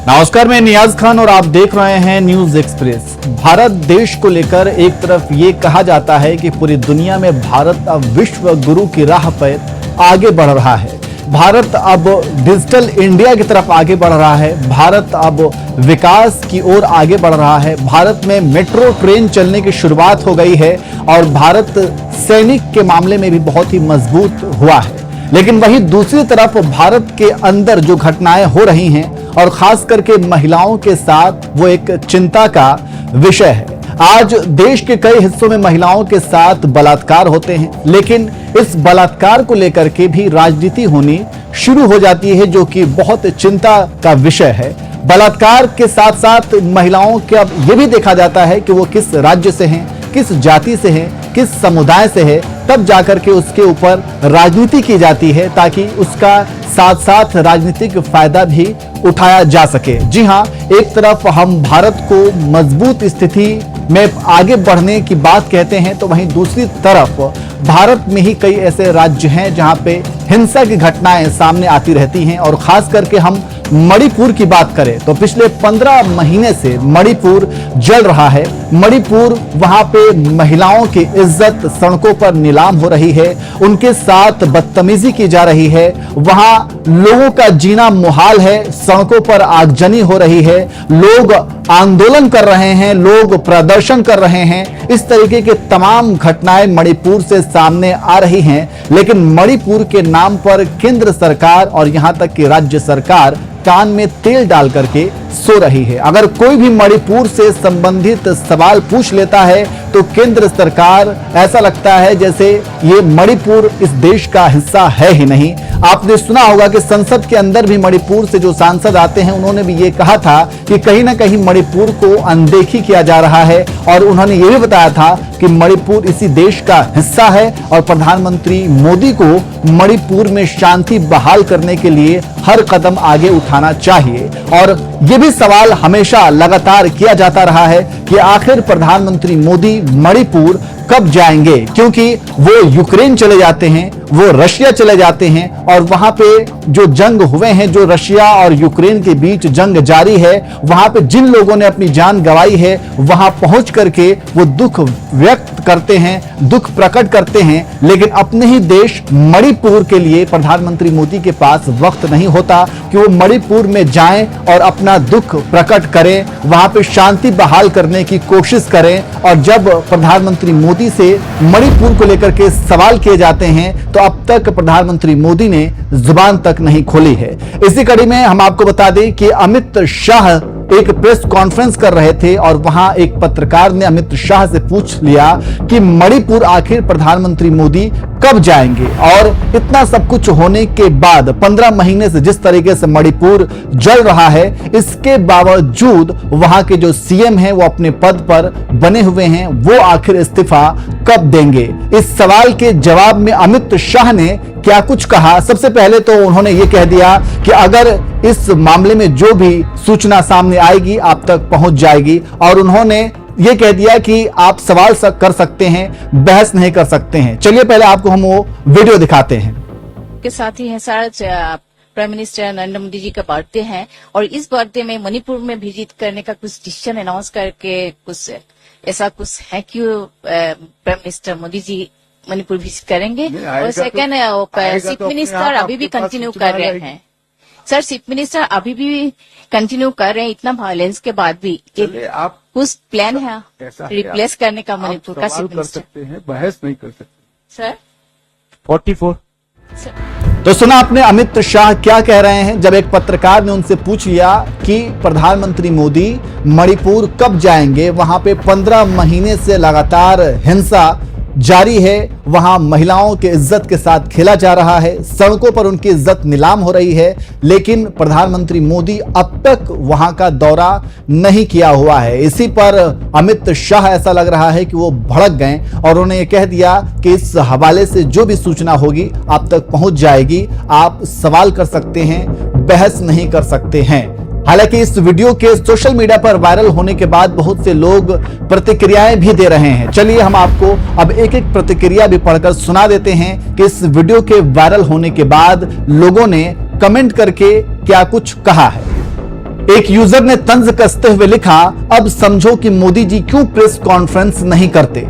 नमस्कार, मैं नियाज खान और आप देख रहे हैं न्यूज एक्सप्रेस। भारत देश को लेकर एक तरफ ये कहा जाता है कि पूरी दुनिया में भारत अब विश्व गुरु की राह पर आगे बढ़ रहा है। भारत अब डिजिटल इंडिया की तरफ आगे बढ़ रहा है। भारत अब विकास की ओर आगे बढ़ रहा है। भारत में मेट्रो ट्रेन चलने की शुरुआत हो गई है और भारत सैनिक के मामले में भी बहुत ही मजबूत हुआ है। लेकिन वहीं दूसरी तरफ भारत के अंदर जो घटनाएं हो रही हैं और खास करके महिलाओं के साथ, वो एक चिंता का विषय है। आज देश के कई हिस्सों में महिलाओं के साथ बलात्कार होते हैं, लेकिन इस बलात्कार को लेकर के भी राजनीति होनी शुरू हो जाती है, जो कि बहुत चिंता का विषय है। बलात्कार के साथ साथ महिलाओं के अब यह भी देखा जाता है कि वो किस राज्य से हैं, किस जाति से हैं, किस समुदाय से है, तब जाकर के उसके ऊपर राजनीति की जाती है ताकि उसका साथ साथ राजनीतिक फायदा भी उठाया जा सके। जी हां, एक तरफ हम भारत को मजबूत स्थिति में आगे बढ़ने की बात कहते हैं, तो वहीं दूसरी तरफ भारत में ही कई ऐसे राज्य हैं जहां पे हिंसा की घटनाएं सामने आती रहती हैं। और खास करके हम मणिपुर की बात करें तो पिछले 15 महीने से मणिपुर जल रहा है। मणिपुर, वहां पे महिलाओं की इज्जत सड़कों पर नीलाम हो रही है, उनके साथ बदतमीजी की जा रही है, वहां लोगों का जीना मुहाल है, सड़कों पर आगजनी हो रही है, लोग आंदोलन कर रहे हैं, लोग प्रदर्शन कर रहे हैं। इस तरीके के तमाम घटनाएं मणिपुर से सामने आ रही हैं। लेकिन मणिपुर के नाम पर केंद्र सरकार और यहां तक कि राज्य सरकार कान में तेल डाल करके सो रही है। अगर कोई भी मणिपुर से संबंधित सवाल पूछ लेता है तो केंद्र सरकार, ऐसा लगता है जैसे ये मणिपुर इस देश का हिस्सा है ही नहीं। आपने सुना होगा कि संसद के अंदर भी मणिपुर से जो सांसद आते हैं, उन्होंने भी ये कहा था कि कहीं ना कहीं मणिपुर को अनदेखी किया जा रहा है। और उन्होंने ये भी बताया था कि मणिपुर इसी देश का हिस्सा है और प्रधानमंत्री मोदी को मणिपुर में शांति बहाल करने के लिए हर कदम आगे उठाना चाहिए। और यह भी सवाल हमेशा लगातार किया जाता रहा है कि आखिर प्रधानमंत्री मोदी मणिपुर कब जाएंगे, क्योंकि वो यूक्रेन चले जाते हैं, वो रशिया चले जाते हैं और वहां पे जो जंग हुए हैं, जो रशिया और यूक्रेन के बीच जंग जारी है, वहां पे जिन लोगों ने अपनी जान गंवाई है, वहां पहुंच करके वो दुख व्यक्त करते हैं, दुख प्रकट करते हैं। लेकिन अपने ही देश मणिपुर के लिए प्रधानमंत्री मोदी के पास वक्त नहीं होता कि वो मणिपुर में जाएं और अपना दुख प्रकट करें, वहां पे शांति बहाल करने की कोशिश करें। और जब प्रधानमंत्री मोदी से मणिपुर को लेकर के सवाल किए जाते हैं तो अब तक प्रधानमंत्री मोदी ने जुबान तक नहीं खोली है। इसी कड़ी में हम आपको बता दें कि अमित शाह एक प्रेस कॉन्फ्रेंस कर रहे थे और वहां एक पत्रकार ने अमित शाह से पूछ लिया कि मणिपुर आखिर प्रधानमंत्री मोदी कब जाएंगे। और इतना सब कुछ होने के बाद 15 महीने से जिस तरीके से मणिपुर जल रहा है, इसके बावजूद वहां के जो सीएम हैं वो अपने पद पर बने हुए हैं, वो आखिर इस्तीफा कब देंगे। इस सवाल के जवाब में अमित शाह ने क्या कुछ कहा। सबसे पहले तो उन्होंने ये कह दिया कि अगर इस मामले में जो भी सूचना सामने आएगी आप तक पहुंच जाएगी। और उन्होंने ये कह दिया कि आप सवाल कर सकते हैं, बहस नहीं कर सकते हैं। चलिए पहले आपको हम वो वीडियो दिखाते हैं। के साथ ही है सारा प्राइम मिनिस्टर नरेंद्र मोदी जी का बर्थडे है और इस बर्थडे में मणिपुर में विजिट करने का कुछ डिसीजन अनाउंस करके कुछ ऐसा कुछ है कि prime minister Modi ji Manipur visit करेंगे। और सेकंड, चीफ मिनिस्टर अभी भी कंटिन्यू कर रहे हैं। सर, चीफ मिनिस्टर अभी भी कंटिन्यू कर रहे हैं इतना वायलेंस के बाद भी। आप कुछ प्लान है रिप्लेस करने का मणिपुर का चीफ मिनिस्टर? सकते हैं, बहस नहीं कर सकते। सर 44 तो सुना आपने अमित शाह क्या कह रहे हैं जब एक पत्रकार ने उनसे पूछ लिया कि प्रधानमंत्री मोदी मणिपुर कब जाएंगे। वहां पे 15 महीने से लगातार हिंसा जारी है, वहां महिलाओं की इज्जत के साथ खेला जा रहा है, सड़कों पर उनकी इज्जत नीलाम हो रही है। लेकिन प्रधानमंत्री मोदी अब तक वहां का दौरा नहीं किया हुआ है। इसी पर अमित शाह, ऐसा लग रहा है कि वो भड़क गए और उन्होंने ये कह दिया कि इस हवाले से जो भी सूचना होगी आप तक पहुंच जाएगी, आप सवाल कर सकते हैं, बहस नहीं कर सकते हैं। हालांकि इस वीडियो के सोशल मीडिया पर वायरल होने के बाद बहुत से लोग प्रतिक्रियाएं भी दे रहे हैं। चलिए हम आपको अब एक एक प्रतिक्रिया भी पढ़कर सुना देते हैं कि इस वीडियो के वायरल होने के बाद लोगों ने कमेंट करके क्या कुछ कहा है। एक यूजर ने तंज कसते हुए लिखा, अब समझो कि मोदी जी क्यों प्रेस कॉन्फ्रेंस नहीं करते।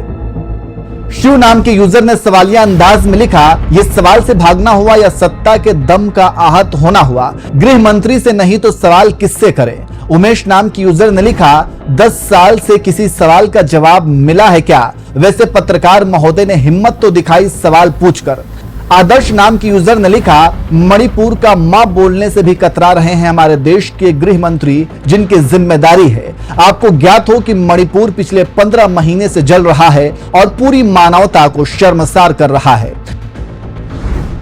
शिव नाम के यूजर ने सवालिया अंदाज में लिखा, यह सवाल से भागना हुआ या सत्ता के दम का आहत होना हुआ, गृह मंत्री से नहीं तो सवाल किससे करें। उमेश नाम की यूजर ने लिखा, 10 साल से किसी सवाल का जवाब मिला है क्या? वैसे पत्रकार महोदय ने हिम्मत तो दिखाई सवाल पूछकर। आदर्श नाम की यूजर ने लिखा, मणिपुर का मां बोलने से भी कतरा रहे हैं हमारे देश के गृह मंत्री, जिनकी जिम्मेदारी है। आपको ज्ञात हो कि मणिपुर पिछले 15 महीने से जल रहा है और पूरी मानवता को शर्मसार कर रहा है।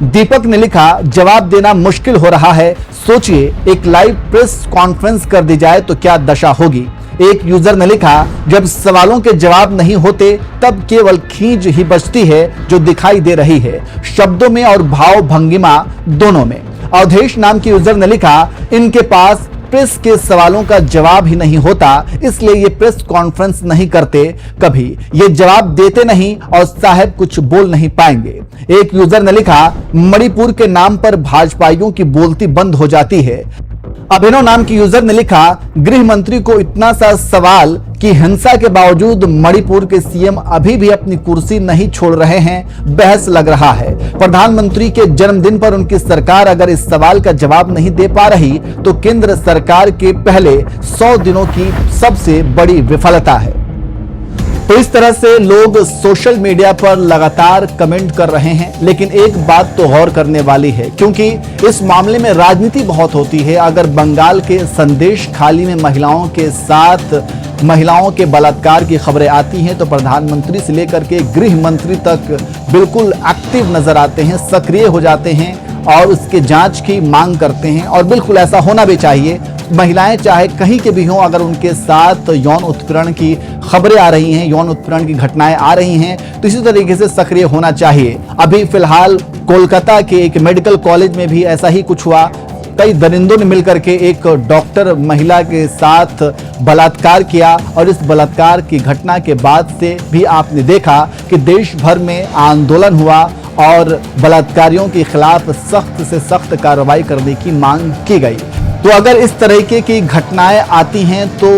दीपक ने लिखा, जवाब देना मुश्किल हो रहा है, सोचिए एक लाइव प्रेस कॉन्फ्रेंस कर दी जाए तो क्या दशा होगी। एक यूजर ने लिखा, जब सवालों के जवाब नहीं होते तब केवल खींच ही बचती है जो दिखाई दे रही है, शब्दों में और भाव भंगिमा दोनों में। अवधेश नाम की यूजर ने लिखा, इनके पास प्रेस के सवालों का जवाब ही नहीं होता, इसलिए ये प्रेस कॉन्फ्रेंस नहीं करते, कभी ये जवाब देते नहीं और साहब कुछ बोल नहीं पाएंगे। एक यूजर ने लिखा, मणिपुर के नाम पर भाजपाइयों की बोलती बंद हो जाती है। अभिनव नाम की यूजर ने लिखा, गृह मंत्री को इतना सा सवाल कि हिंसा के बावजूद मणिपुर के सीएम अभी भी अपनी कुर्सी नहीं छोड़ रहे हैं, बहस लग रहा है। प्रधानमंत्री के जन्मदिन पर उनकी सरकार अगर इस सवाल का जवाब नहीं दे पा रही तो केंद्र सरकार के पहले 100 दिनों की सबसे बड़ी विफलता है। तो इस तरह से लोग सोशल मीडिया पर लगातार कमेंट कर रहे हैं, लेकिन एक बात तो गौर करने वाली है, क्योंकि इस मामले में राजनीति बहुत होती है। अगर बंगाल के संदेश खाली में महिलाओं के साथ महिलाओं के बलात्कार की खबरें आती हैं तो प्रधानमंत्री से लेकर के गृह मंत्री तक बिल्कुल एक्टिव नजर आते हैं, सक्रिय हो जाते हैं और उसके जांच की मांग करते हैं। और बिल्कुल ऐसा होना भी चाहिए। महिलाएं चाहे कहीं के भी हों, अगर उनके साथ यौन उत्पीड़न की खबरें आ रही हैं, यौन उत्पीड़न की घटनाएं आ रही हैं, तो इसी तरीके से सक्रिय होना चाहिए। अभी फिलहाल कोलकाता के एक मेडिकल कॉलेज में भी ऐसा ही कुछ हुआ। कई दरिंदों ने मिलकर के एक डॉक्टर महिला के साथ बलात्कार किया और इस बलात्कार की घटना के बाद से भी आपने देखा कि देश भर में आंदोलन हुआ और बलात्कारियों के खिलाफ सख्त से सख्त कार्रवाई करने की मांग की गई। तो अगर इस तरीके की घटनाएं आती हैं तो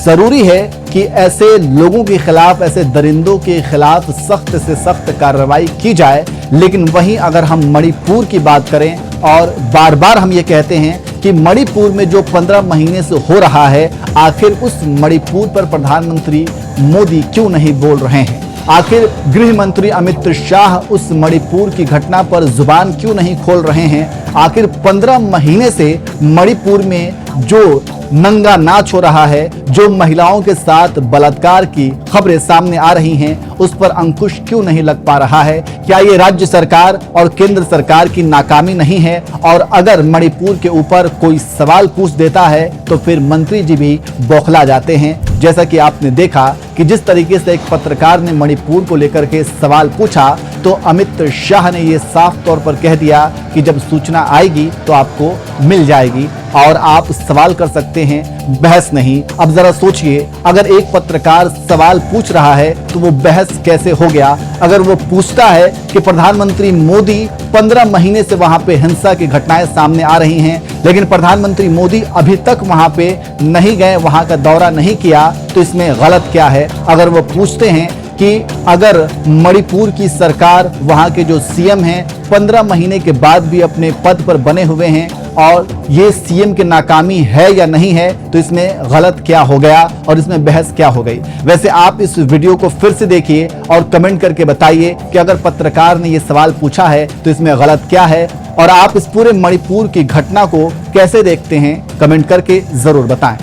जरूरी है कि ऐसे लोगों के खिलाफ, ऐसे दरिंदों के खिलाफ सख्त से सख्त कार्रवाई की जाए। लेकिन वहीं अगर हम मणिपुर की बात करें, और बार बार हम ये कहते हैं कि मणिपुर में जो 15 महीने से हो रहा है, आखिर उस मणिपुर पर प्रधानमंत्री मोदी क्यों नहीं बोल रहे हैं? आखिर गृह मंत्री अमित शाह उस मणिपुर की घटना पर जुबान क्यों नहीं खोल रहे हैं? आखिर 15 महीने से मणिपुर में जो नंगा नाच हो रहा है, जो महिलाओं के साथ बलात्कार की खबरें सामने आ रही हैं, उस पर अंकुश क्यों नहीं लग पा रहा है? क्या ये राज्य सरकार और केंद्र सरकार की नाकामी नहीं है? और अगर मणिपुर के ऊपर कोई सवाल पूछ देता है तो फिर मंत्री जी भी बौखला जाते हैं। जैसा कि आपने देखा कि जिस तरीके से एक पत्रकार ने मणिपुर को लेकर के सवाल पूछा तो अमित शाह ने ये साफ तौर पर कह दिया कि जब सूचना आएगी तो आपको मिल जाएगी और आप सवाल कर सकते हैं, बहस नहीं। अब जरा सोचिए, अगर एक पत्रकार सवाल पूछ रहा है तो वो बहस कैसे हो गया? अगर वो पूछता है कि प्रधानमंत्री मोदी 15 महीने से वहां पे हिंसा की घटनाएं सामने आ रही हैं, लेकिन प्रधानमंत्री मोदी अभी तक वहां पे नहीं गए, वहां का दौरा नहीं किया, तो इसमें गलत क्या है? अगर वो पूछते हैं कि अगर मणिपुर की सरकार, वहां के जो सीएम हैं, 15 महीने के बाद भी अपने पद पर बने हुए हैं और ये सीएम की नाकामी है या नहीं है, तो इसमें गलत क्या हो गया और इसमें बहस क्या हो गई? वैसे आप इस वीडियो को फिर से देखिए और कमेंट करके बताइए कि अगर पत्रकार ने ये सवाल पूछा है तो इसमें गलत क्या है, और आप इस पूरे मणिपुर की घटना को कैसे देखते हैं, कमेंट करके जरूर बताएं।